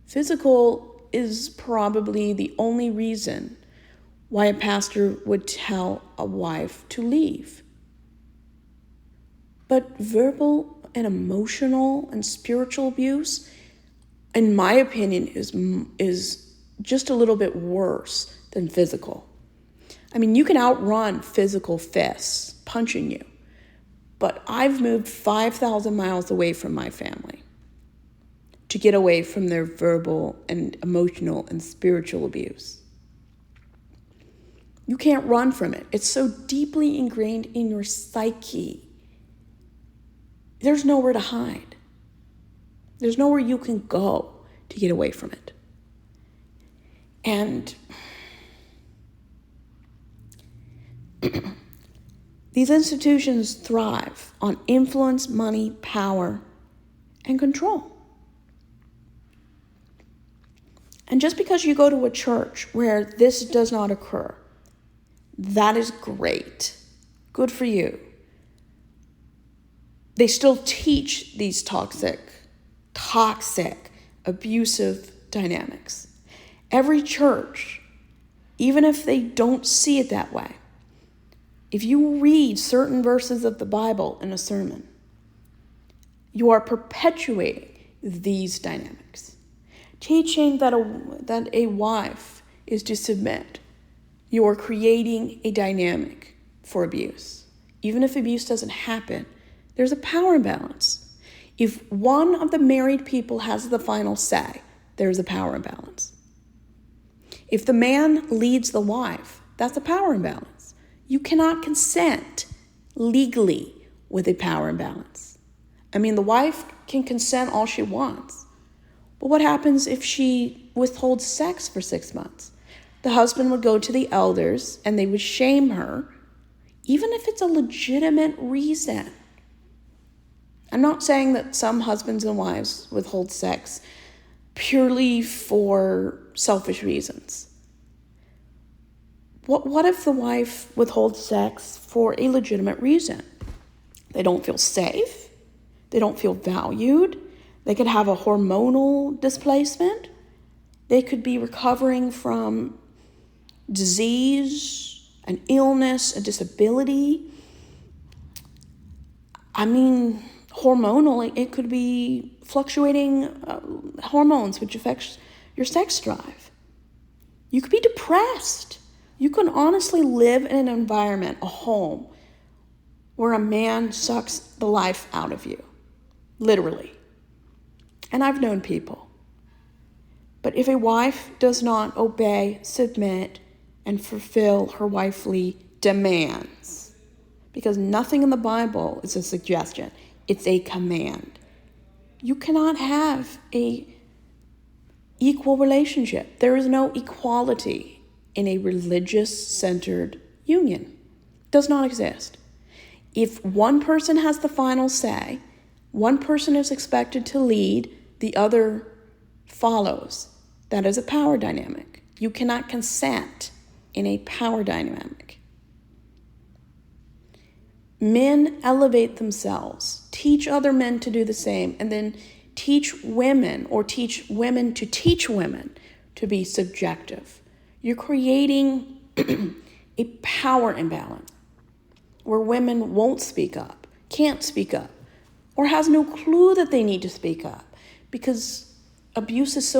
Physical is probably the only reason why a pastor would tell a wife to leave. But verbal and emotional and spiritual abuse, in my opinion, is just a little bit worse than physical. I mean, you can outrun physical fists punching you, but I've moved 5,000 miles away from my family to get away from their verbal and emotional and spiritual abuse. You can't run from it. It's so deeply ingrained in your psyche. There's nowhere to hide. There's nowhere you can go to get away from it. And these institutions thrive on influence, money, power, and control. And just because you go to a church where this does not occur, that is great. Good for you. They still teach these toxic, abusive dynamics. Every church, even if they don't see it that way, if you read certain verses of the Bible in a sermon, you are perpetuating these dynamics. Teaching that a wife is to submit, you are creating a dynamic for abuse. Even if abuse doesn't happen, there's a power imbalance. If one of the married people has the final say, there's a power imbalance. If the man leads the wife, that's a power imbalance. You cannot consent legally with a power imbalance. I mean, the wife can consent all she wants. But what happens if she withholds sex for 6 months? The husband would go to the elders and they would shame her, even if it's a legitimate reason. I'm not saying that some husbands and wives withhold sex purely for selfish reasons. What if the wife withholds sex for a legitimate reason? They don't feel safe. They don't feel valued. They could have a hormonal displacement. They could be recovering from disease, an illness, a disability. I mean, hormonally, it could be fluctuating hormones, which affects your sex drive. You could be depressed. You can honestly live in an environment, a home, where a man sucks the life out of you, literally. And I've known people. But if a wife does not obey, submit, and fulfill her wifely demands, because nothing in the Bible is a suggestion, it's a command. You cannot have an equal relationship. There is no equality in a religious-centered union. It does not exist. If one person has the final say, one person is expected to lead, the other follows. That is a power dynamic. You cannot consent in a power dynamic. Men elevate themselves, teach other men to do the same, and then teach women to teach women to be subjective. You're creating a power imbalance where women won't speak up, can't speak up, or has no clue that they need to speak up because abuse is so